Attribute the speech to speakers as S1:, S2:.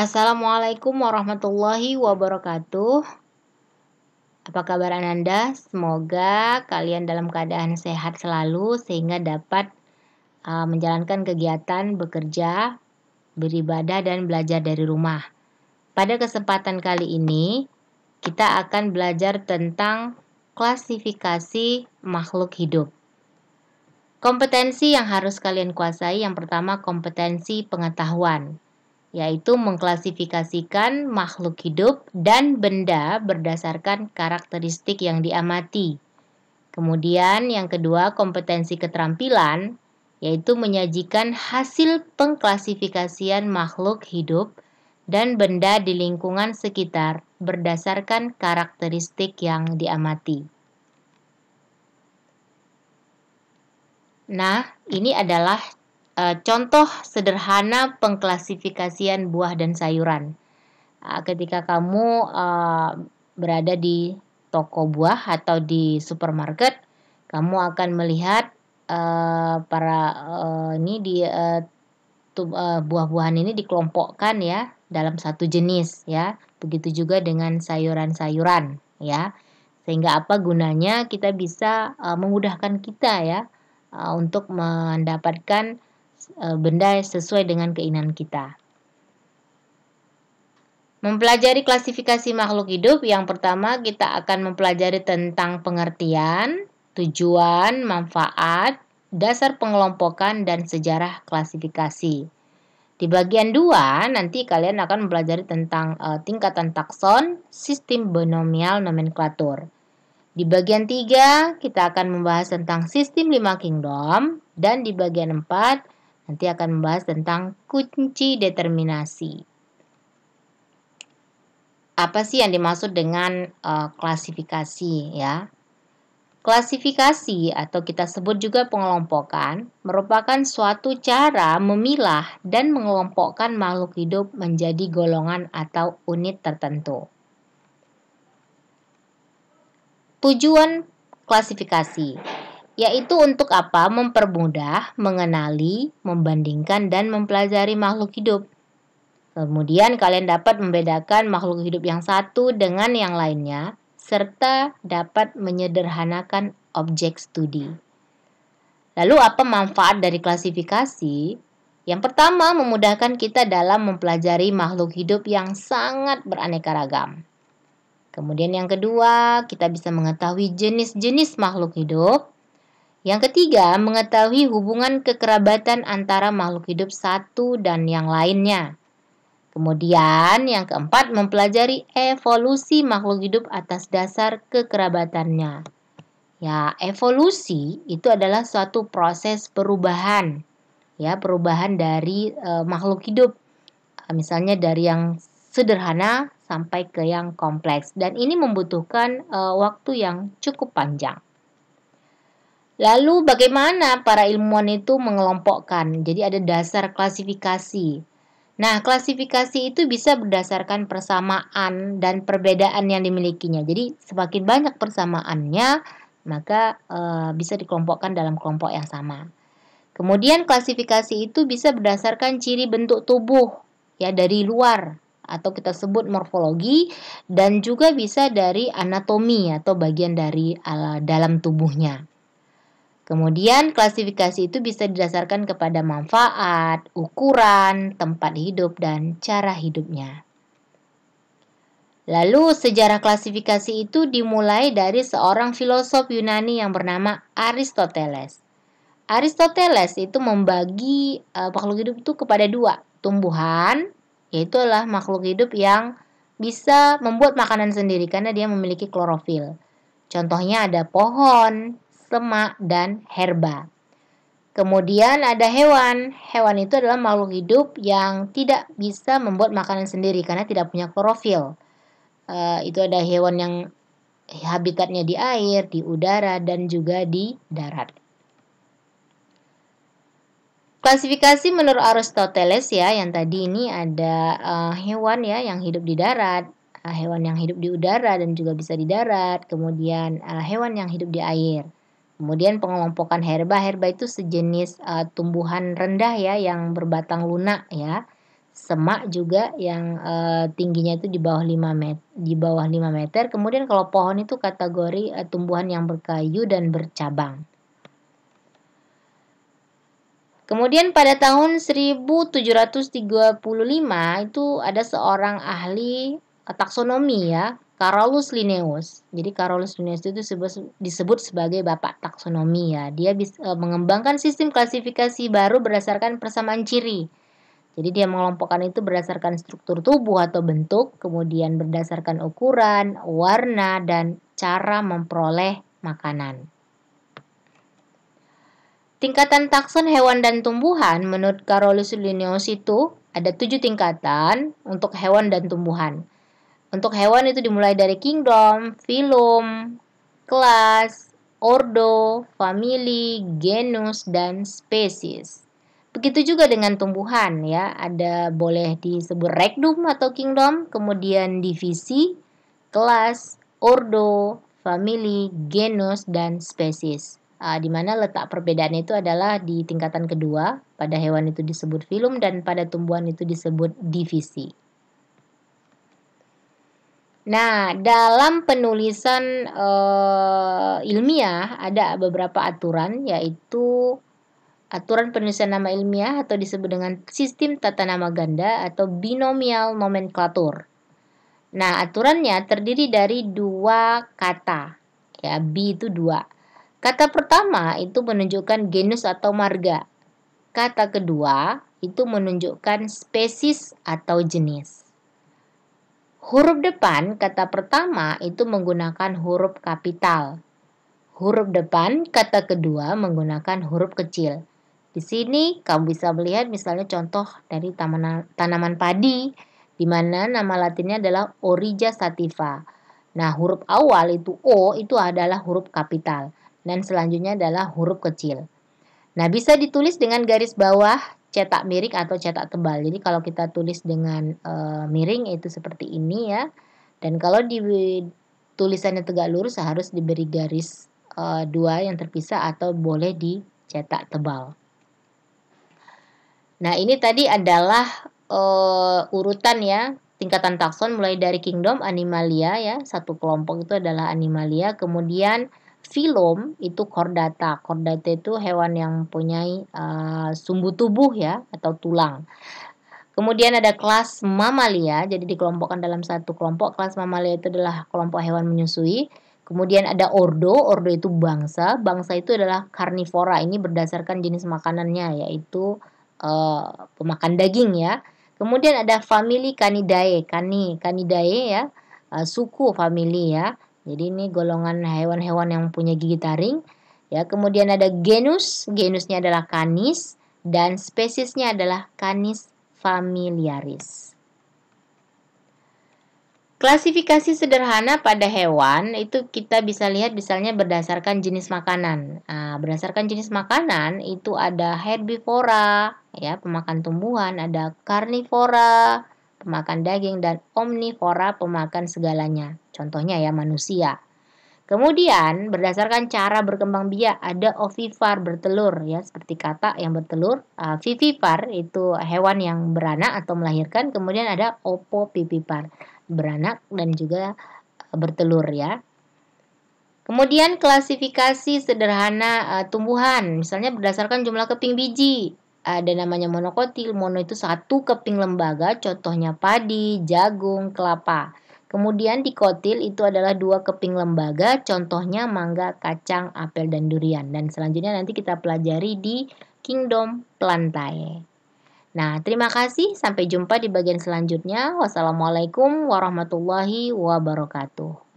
S1: Assalamualaikum warahmatullahi wabarakatuh. Apa kabar Ananda? Semoga kalian dalam keadaan sehat selalu sehingga dapat menjalankan kegiatan bekerja, beribadah dan belajar dari rumah. Pada kesempatan kali ini kita akan belajar tentang klasifikasi makhluk hidup. Kompetensi yang harus kalian kuasai yang pertama kompetensi pengetahuan, yaitu mengklasifikasikan makhluk hidup dan benda berdasarkan karakteristik yang diamati. Kemudian yang kedua kompetensi keterampilan, yaitu menyajikan hasil pengklasifikasian makhluk hidup dan benda di lingkungan sekitar berdasarkan karakteristik yang diamati. Nah, ini adalah contoh sederhana pengklasifikasian buah dan sayuran. Ketika kamu berada di toko buah atau di supermarket, kamu akan melihat buah-buahan ini dikelompokkan ya dalam satu jenis ya. Begitu juga dengan sayuran-sayuran ya. Sehingga apa gunanya kita bisa memudahkan kita ya untuk mendapatkan benda sesuai dengan keinginan kita. Mempelajari klasifikasi makhluk hidup, yang pertama kita akan mempelajari tentang pengertian, tujuan, manfaat, dasar pengelompokan, dan sejarah klasifikasi. Di bagian 2, nanti kalian akan mempelajari tentang tingkatan takson, sistem binomial nomenklatur. Di bagian 3, kita akan membahas tentang sistem 5 kingdom, dan di bagian 4, nanti akan membahas tentang kunci determinasi. Apa sih yang dimaksud dengan klasifikasi ya? Klasifikasi atau kita sebut juga pengelompokan merupakan suatu cara memilah dan mengelompokkan makhluk hidup menjadi golongan atau unit tertentu. Tujuan klasifikasi yaitu untuk apa? Mempermudah, mengenali, membandingkan, dan mempelajari makhluk hidup. Kemudian kalian dapat membedakan makhluk hidup yang satu dengan yang lainnya, serta dapat menyederhanakan objek studi. Lalu apa manfaat dari klasifikasi? Yang pertama, memudahkan kita dalam mempelajari makhluk hidup yang sangat beraneka ragam. Kemudian yang kedua, kita bisa mengetahui jenis-jenis makhluk hidup. Yang ketiga, mengetahui hubungan kekerabatan antara makhluk hidup satu dan yang lainnya. Kemudian yang keempat, mempelajari evolusi makhluk hidup atas dasar kekerabatannya. Ya, evolusi itu adalah suatu proses perubahan. Ya, perubahan dari makhluk hidup. Misalnya dari yang sederhana sampai ke yang kompleks, dan ini membutuhkan waktu yang cukup panjang. Lalu bagaimana para ilmuwan itu mengelompokkan? Jadi ada dasar klasifikasi. Nah, klasifikasi itu bisa berdasarkan persamaan dan perbedaan yang dimilikinya. Jadi semakin banyak persamaannya, maka bisa dikelompokkan dalam kelompok yang sama. Kemudian klasifikasi itu bisa berdasarkan ciri bentuk tubuh ya dari luar atau kita sebut morfologi, dan juga bisa dari anatomi atau bagian dari dalam tubuhnya. Kemudian klasifikasi itu bisa didasarkan kepada manfaat, ukuran, tempat hidup, dan cara hidupnya. Lalu sejarah klasifikasi itu dimulai dari seorang filosof Yunani yang bernama Aristoteles. Aristoteles itu membagi makhluk hidup itu kepada dua, tumbuhan, yaitu adalah makhluk hidup yang bisa membuat makanan sendiri karena dia memiliki klorofil. Contohnya ada pohon, semak, dan herba. Kemudian ada hewan. Hewan itu adalah makhluk hidup yang tidak bisa membuat makanan sendiri karena tidak punya klorofil. Itu ada hewan yang habitatnya di air, di udara, dan juga di darat. Klasifikasi menurut Aristoteles ya, yang tadi ini ada hewan ya yang hidup di darat, hewan yang hidup di udara dan juga bisa di darat, kemudian hewan yang hidup di air. Kemudian pengelompokan herba itu sejenis tumbuhan rendah ya yang berbatang lunak ya, semak juga yang tingginya itu di bawah 5 meter. Kemudian kalau pohon itu kategori tumbuhan yang berkayu dan bercabang. Kemudian pada tahun 1735 itu ada seorang ahli taksonomi ya, Carolus Linnaeus. Jadi Carolus Linnaeus itu disebut sebagai bapak taksonomi ya. Dia mengembangkan sistem klasifikasi baru berdasarkan persamaan ciri. Jadi dia mengelompokkan itu berdasarkan struktur tubuh atau bentuk, kemudian berdasarkan ukuran, warna, dan cara memperoleh makanan. Tingkatan takson hewan dan tumbuhan menurut Carolus Linnaeus itu ada 7 tingkatan untuk hewan dan tumbuhan. Untuk hewan itu dimulai dari kingdom, phylum, kelas, ordo, family, genus, dan species. Begitu juga dengan tumbuhan ya, ada boleh disebut regnum atau kingdom, kemudian divisi, kelas, ordo, family, genus, dan species. Di mana letak perbedaan itu adalah di tingkatan kedua, pada hewan itu disebut phylum dan pada tumbuhan itu disebut divisi. Nah, dalam penulisan ilmiah ada beberapa aturan, yaitu aturan penulisan nama ilmiah atau disebut dengan sistem tata nama ganda atau binomial nomenklatur. Nah, aturannya terdiri dari 2 kata. Ya, B itu 2. Kata pertama itu menunjukkan genus atau marga. Kata kedua itu menunjukkan spesies atau jenis. Huruf depan kata pertama itu menggunakan huruf kapital. Huruf depan kata kedua menggunakan huruf kecil. Di sini kamu bisa melihat misalnya contoh dari tanaman padi, di mana nama latinnya adalah Origa sativa. Nah, huruf awal itu O itu adalah huruf kapital. Dan selanjutnya adalah huruf kecil. Nah, bisa ditulis dengan garis bawah, cetak miring atau cetak tebal. Jadi kalau kita tulis dengan miring itu seperti ini ya. Dan kalau di tulisannya tegak lurus harus diberi garis 2 yang terpisah atau boleh dicetak tebal. Nah, ini tadi adalah urutan ya, tingkatan takson mulai dari kingdom Animalia ya, satu kelompok itu adalah Animalia, kemudian phylum itu Chordata. Chordata itu hewan yang mempunyai sumbu tubuh ya atau tulang. Kemudian ada kelas Mamalia, jadi dikelompokkan dalam satu kelompok. Kelas Mamalia itu adalah kelompok hewan menyusui. Kemudian ada ordo itu bangsa. Bangsa itu adalah karnivora. Ini berdasarkan jenis makanannya, yaitu pemakan daging ya. Kemudian ada family Canidae, Canidae ya, suku family ya. Jadi ini golongan hewan-hewan yang punya gigi taring. Ya, kemudian ada genusnya adalah Canis dan spesiesnya adalah Canis familiaris. Klasifikasi sederhana pada hewan itu kita bisa lihat misalnya berdasarkan jenis makanan. Nah, berdasarkan jenis makanan itu ada herbivora, ya pemakan tumbuhan, ada karnivora, pemakan daging, dan omnivora, pemakan segalanya. Contohnya ya manusia. Kemudian berdasarkan cara berkembang biak ada ovipar bertelur ya seperti katak yang bertelur, vivipar itu hewan yang beranak atau melahirkan, kemudian ada opopipipar beranak dan juga bertelur ya. Kemudian klasifikasi sederhana tumbuhan misalnya berdasarkan jumlah keping biji. Ada namanya monokotil, mono itu 1 keping lembaga, contohnya padi, jagung, kelapa. Kemudian dikotil itu adalah 2 keping lembaga, contohnya mangga, kacang, apel, dan durian. Dan selanjutnya nanti kita pelajari di Kingdom Plantae. Nah, terima kasih. Sampai jumpa di bagian selanjutnya. Wassalamualaikum warahmatullahi wabarakatuh.